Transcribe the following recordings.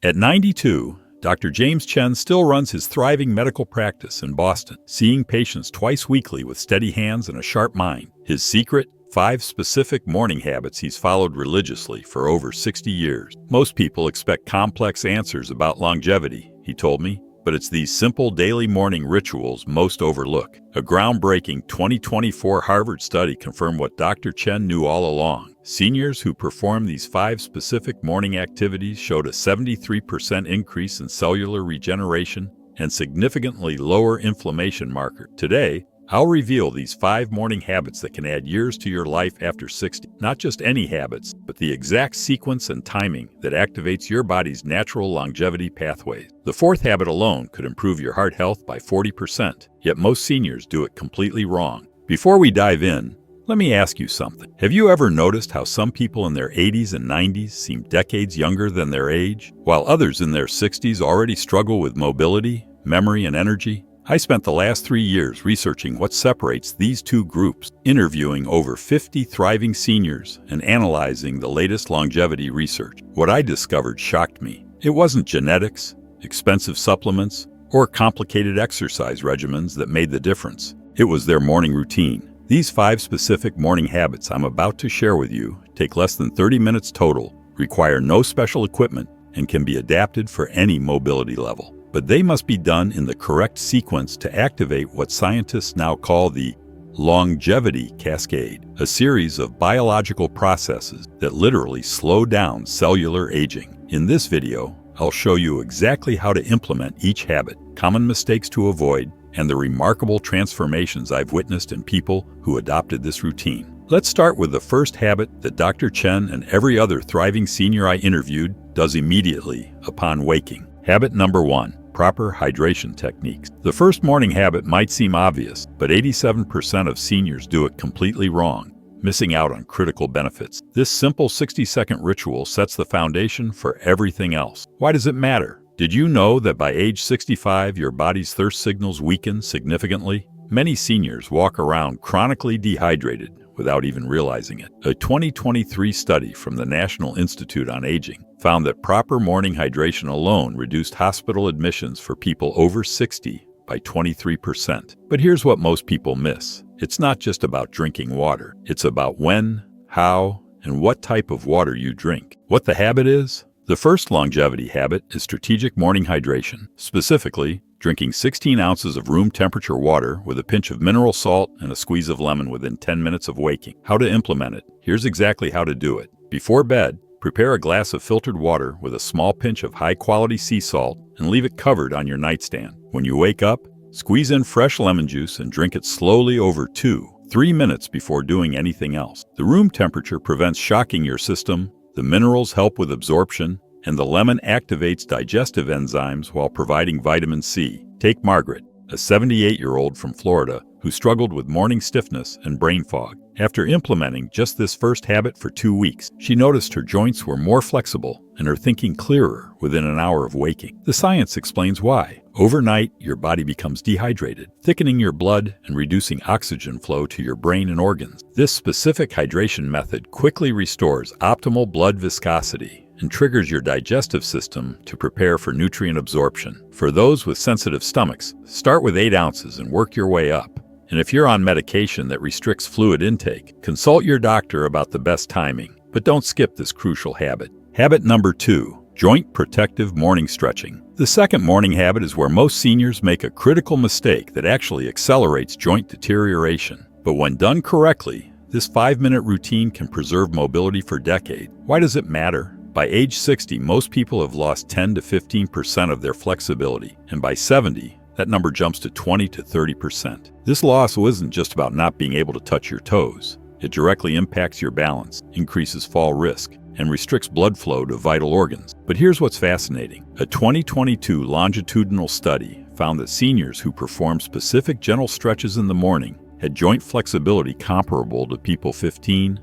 At 92, Dr. James Chen still runs his thriving medical practice in Boston, seeing patients twice weekly with steady hands and a sharp mind. His secret? 5 specific morning habits he's followed religiously for over 60 years. Most people expect complex answers about longevity, he told me, but it's these simple daily morning rituals most overlook. A groundbreaking 2024 Harvard study confirmed what Dr. Chen knew all along. Seniors who performed these 5 specific morning activities showed a 73% increase in cellular regeneration and significantly lower inflammation marker. Today, I'll reveal these 5 morning habits that can add years to your life after 60. Not just any habits, but the exact sequence and timing that activates your body's natural longevity pathways. The 4th habit alone could improve your heart health by 40%, yet most seniors do it completely wrong. Before we dive in, let me ask you something. Have you ever noticed how some people in their 80s and 90s seem decades younger than their age, while others in their 60s already struggle with mobility, memory, and energy? I spent the last 3 years researching what separates these two groups, interviewing over 50 thriving seniors and analyzing the latest longevity research. What I discovered shocked me. It wasn't genetics, expensive supplements, or complicated exercise regimens that made the difference. It was their morning routine. These 5 specific morning habits I'm about to share with you take less than 30 minutes total, require no special equipment, and can be adapted for any mobility level. But they must be done in the correct sequence to activate what scientists now call the longevity cascade, a series of biological processes that literally slow down cellular aging. In this video, I'll show you exactly how to implement each habit, common mistakes to avoid, and the remarkable transformations I've witnessed in people who adopted this routine. Let's start with the first habit that Dr. Chen and every other thriving senior I interviewed does immediately upon waking. Habit number 1. Proper hydration techniques. The first morning habit might seem obvious, but 87% of seniors do it completely wrong, missing out on critical benefits. This simple 60-second ritual sets the foundation for everything else. Why does it matter? Did you know that by age 65, your body's thirst signals weaken significantly? Many seniors walk around chronically dehydrated without even realizing it. A 2023 study from the National Institute on Aging found that proper morning hydration alone reduced hospital admissions for people over 60 by 23%. But here's what most people miss. It's not just about drinking water. It's about when, how, and what type of water you drink. What the habit is? The first longevity habit is strategic morning hydration, specifically drinking 16 ounces of room temperature water with a pinch of mineral salt and a squeeze of lemon within 10 minutes of waking. How to implement it? Here's exactly how to do it. Before bed, prepare a glass of filtered water with a small pinch of high-quality sea salt and leave it covered on your nightstand. When you wake up, squeeze in fresh lemon juice and drink it slowly over 2-3 minutes before doing anything else. The room temperature prevents shocking your system, the minerals help with absorption, and the lemon activates digestive enzymes while providing vitamin C. Take Margaret, a 78-year-old from Florida who struggled with morning stiffness and brain fog. After implementing just this first habit for 2 weeks, she noticed her joints were more flexible and her thinking clearer within an hour of waking. The science explains why. Overnight, your body becomes dehydrated, thickening your blood and reducing oxygen flow to your brain and organs. This specific hydration method quickly restores optimal blood viscosity and triggers your digestive system to prepare for nutrient absorption. For those with sensitive stomachs, start with 8 ounces and work your way up. And if you're on medication that restricts fluid intake, consult your doctor about the best timing. But don't skip this crucial habit. Habit number 2, joint protective morning stretching. The second morning habit is where most seniors make a critical mistake that actually accelerates joint deterioration. But when done correctly, this 5-minute routine can preserve mobility for decades. Why does it matter? By age 60, most people have lost 10 to 15% of their flexibility, and by 70, that number jumps to 20 to 30%. This loss isn't just about not being able to touch your toes. It directly impacts your balance, increases fall risk, and restricts blood flow to vital organs. But here's what's fascinating. A 2022 longitudinal study found that seniors who performed specific gentle stretches in the morning had joint flexibility comparable to people 15-20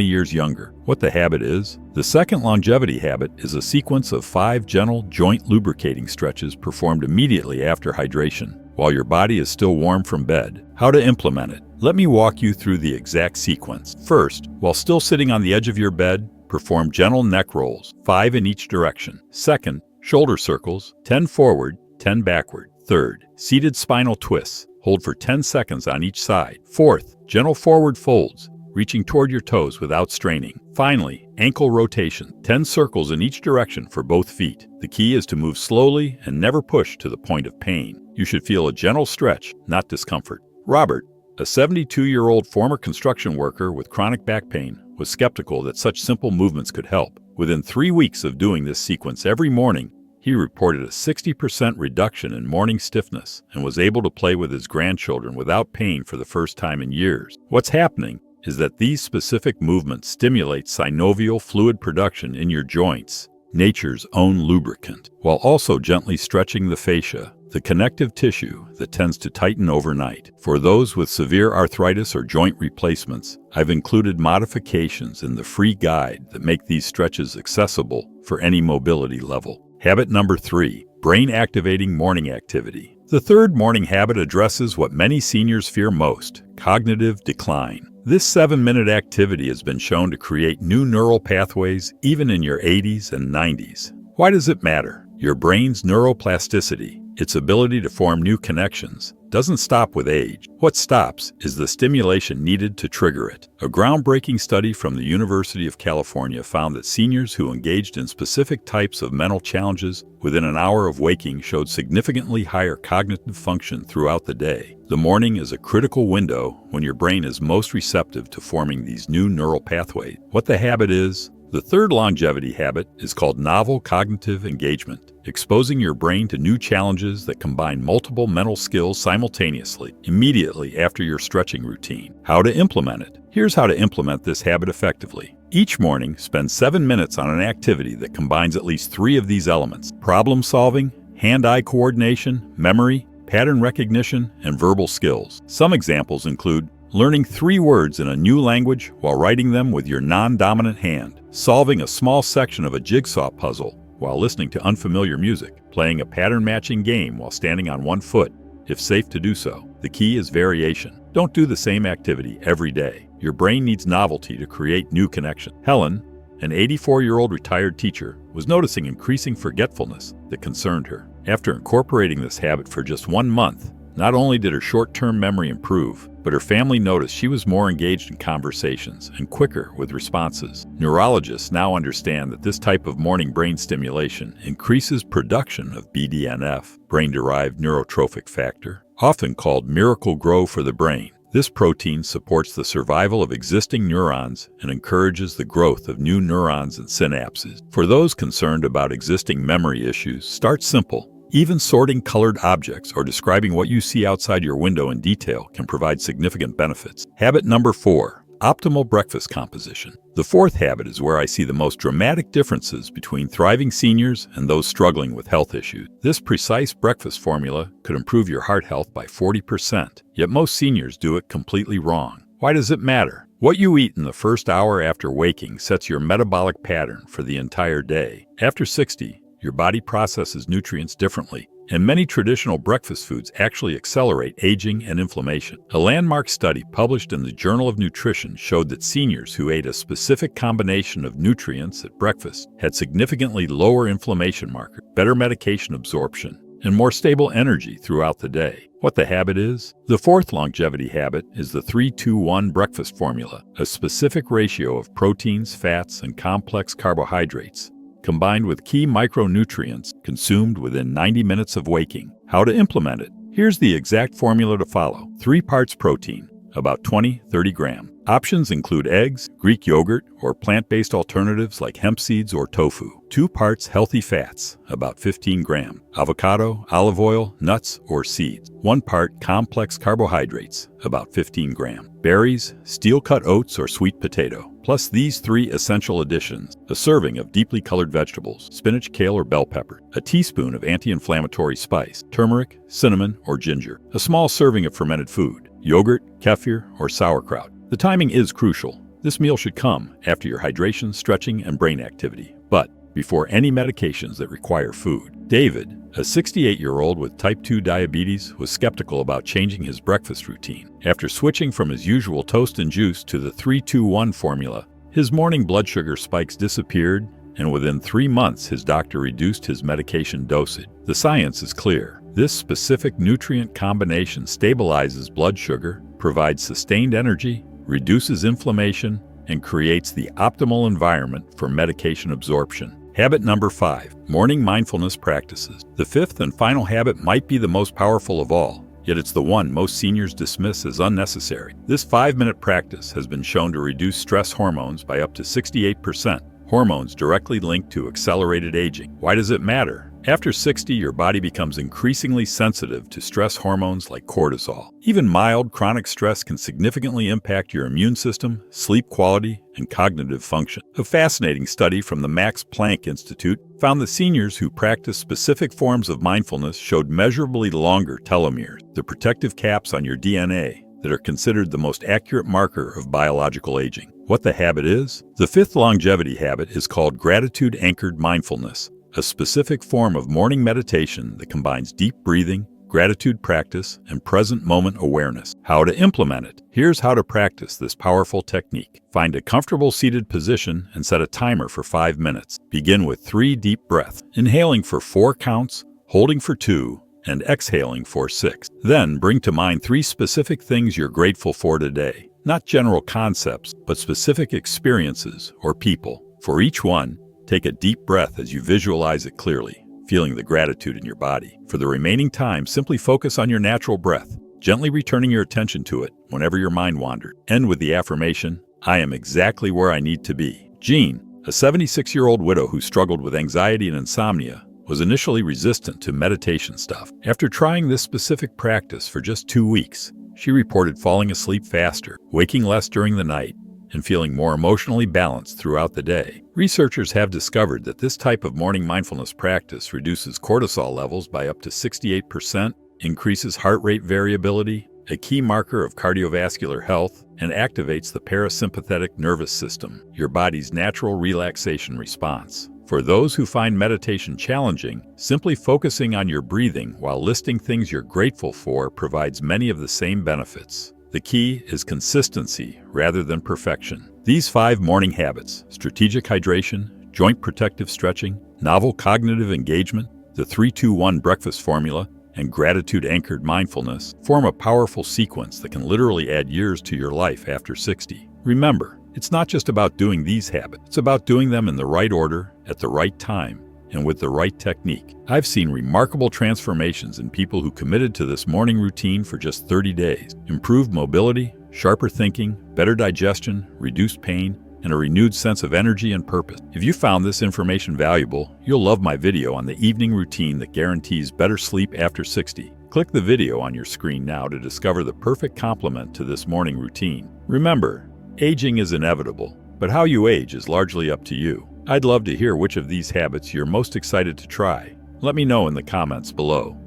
years younger. What the habit is? The second longevity habit is a sequence of 5 gentle joint lubricating stretches performed immediately after hydration, while your body is still warm from bed. How to implement it? Let me walk you through the exact sequence. First, while still sitting on the edge of your bed, perform gentle neck rolls, 5 in each direction. Second, shoulder circles, 10 forward, 10 backward. Third, seated spinal twists. Hold for 10 seconds on each side. Fourth, gentle forward folds, reaching toward your toes without straining. Finally, ankle rotation, 10 circles in each direction for both feet. The key is to move slowly and never push to the point of pain. You should feel a gentle stretch, not discomfort. Robert, a 72-year-old former construction worker with chronic back pain, was skeptical that such simple movements could help. Within 3 weeks of doing this sequence every morning, he reported a 60% reduction in morning stiffness and was able to play with his grandchildren without pain for the first time in years. What's happening is that these specific movements stimulate synovial fluid production in your joints, nature's own lubricant, while also gently stretching the fascia, the connective tissue that tends to tighten overnight. For those with severe arthritis or joint replacements, I've included modifications in the free guide that make these stretches accessible for any mobility level. Habit number 3, brain-activating morning activity. The third morning habit addresses what many seniors fear most, cognitive decline. This 7-minute activity has been shown to create new neural pathways even in your 80s and 90s. Why does it matter? Your brain's neuroplasticity, its ability to form new connections, doesn't stop with age. What stops is the stimulation needed to trigger it. A groundbreaking study from the University of California found that seniors who engaged in specific types of mental challenges within an hour of waking showed significantly higher cognitive function throughout the day. The morning is a critical window when your brain is most receptive to forming these new neural pathways. What the habit is? The third longevity habit is called novel cognitive engagement, exposing your brain to new challenges that combine multiple mental skills simultaneously, immediately after your stretching routine. How to implement it? Here's how to implement this habit effectively. Each morning, spend 7 minutes on an activity that combines at least 3 of these elements: problem solving, hand-eye coordination, memory, pattern recognition, and verbal skills. Some examples include learning 3 words in a new language while writing them with your non-dominant hand, solving a small section of a jigsaw puzzle while listening to unfamiliar music, playing a pattern-matching game while standing on one foot, if safe to do so. The key is variation. Don't do the same activity every day. Your brain needs novelty to create new connections. Helen, an 84-year-old retired teacher, was noticing increasing forgetfulness that concerned her. After incorporating this habit for just 1 month, not only did her short-term memory improve, but her family noticed she was more engaged in conversations and quicker with responses. Neurologists now understand that this type of morning brain stimulation increases production of BDNF, brain-derived neurotrophic factor, often called miracle grow for the brain. This protein supports the survival of existing neurons and encourages the growth of new neurons and synapses. For those concerned about existing memory issues, start simple. Even sorting colored objects or describing what you see outside your window in detail can provide significant benefits. Habit number 4, optimal breakfast composition. The fourth habit is where I see the most dramatic differences between thriving seniors and those struggling with health issues. This precise breakfast formula could improve your heart health by 40%, yet most seniors do it completely wrong. Why does it matter? What you eat in the first hour after waking sets your metabolic pattern for the entire day. After 60, your body processes nutrients differently, and many traditional breakfast foods actually accelerate aging and inflammation. A landmark study published in the Journal of Nutrition showed that seniors who ate a specific combination of nutrients at breakfast had significantly lower inflammation markers, better medication absorption, and more stable energy throughout the day. What the habit is? The fourth longevity habit is the 3-2-1 breakfast formula, a specific ratio of proteins, fats, and complex carbohydrates, combined with key micronutrients consumed within 90 minutes of waking. How to implement it? Here's the exact formula to follow. 3 parts protein, about 20-30 grams. Options include eggs, Greek yogurt, or plant-based alternatives like hemp seeds or tofu. 2 parts healthy fats, about 15 grams. Avocado, olive oil, nuts, or seeds. 1 part complex carbohydrates, about 15 grams. Berries, steel-cut oats, or sweet potato. Plus these 3 essential additions: a serving of deeply colored vegetables, spinach, kale, or bell pepper, a teaspoon of anti-inflammatory spice, turmeric, cinnamon, or ginger, a small serving of fermented food, yogurt, kefir, or sauerkraut. The timing is crucial. This meal should come after your hydration, stretching, and brain activity, but before any medications that require food. David, a 68-year-old with type 2 diabetes, was skeptical about changing his breakfast routine. After switching from his usual toast and juice to the 3-2-1 formula, his morning blood sugar spikes disappeared and within 3 months his doctor reduced his medication dosage. The science is clear. This specific nutrient combination stabilizes blood sugar, provides sustained energy, reduces inflammation, and creates the optimal environment for medication absorption. Habit number 5, morning mindfulness practices. The fifth and final habit might be the most powerful of all, yet it's the one most seniors dismiss as unnecessary. This 5-minute practice has been shown to reduce stress hormones by up to 68%, hormones directly linked to accelerated aging. Why does it matter? After 60, your body becomes increasingly sensitive to stress hormones like cortisol. Even mild chronic stress can significantly impact your immune system, sleep quality, and cognitive function. A fascinating study from the Max Planck Institute found that seniors who practiced specific forms of mindfulness showed measurably longer telomeres, the protective caps on your DNA that are considered the most accurate marker of biological aging. What the habit is? The fifth longevity habit is called gratitude-anchored mindfulness, a specific form of morning meditation that combines deep breathing, gratitude practice, and present moment awareness. How to implement it? Here's how to practice this powerful technique. Find a comfortable seated position and set a timer for 5 minutes. Begin with 3 deep breaths, inhaling for 4 counts, holding for 2, and exhaling for 6. Then bring to mind 3 specific things you're grateful for today. Not general concepts, but specific experiences or people. For each one, take a deep breath as you visualize it clearly, feeling the gratitude in your body. For the remaining time, simply focus on your natural breath, gently returning your attention to it whenever your mind wandered. End with the affirmation, I am exactly where I need to be. Jean, a 76-year-old widow who struggled with anxiety and insomnia, was initially resistant to meditation stuff. After trying this specific practice for just 2 weeks, she reported falling asleep faster, waking less during the night, and feeling more emotionally balanced throughout the day. Researchers have discovered that this type of morning mindfulness practice reduces cortisol levels by up to 68%, increases heart rate variability, a key marker of cardiovascular health, and activates the parasympathetic nervous system, your body's natural relaxation response. For those who find meditation challenging, simply focusing on your breathing while listing things you're grateful for provides many of the same benefits. The key is consistency rather than perfection. These 5 morning habits, strategic hydration, joint protective stretching, novel cognitive engagement, the 3-2-1 breakfast formula, and gratitude-anchored mindfulness, form a powerful sequence that can literally add years to your life after 60. Remember, it's not just about doing these habits, it's about doing them in the right order, at the right time, and with the right technique. I've seen remarkable transformations in people who committed to this morning routine for just 30 days. Improved mobility, sharper thinking, better digestion, reduced pain, and a renewed sense of energy and purpose. If you found this information valuable, you'll love my video on the evening routine that guarantees better sleep after 60. Click the video on your screen now to discover the perfect complement to this morning routine. Remember, aging is inevitable, but how you age is largely up to you. I'd love to hear which of these habits you're most excited to try. Let me know in the comments below.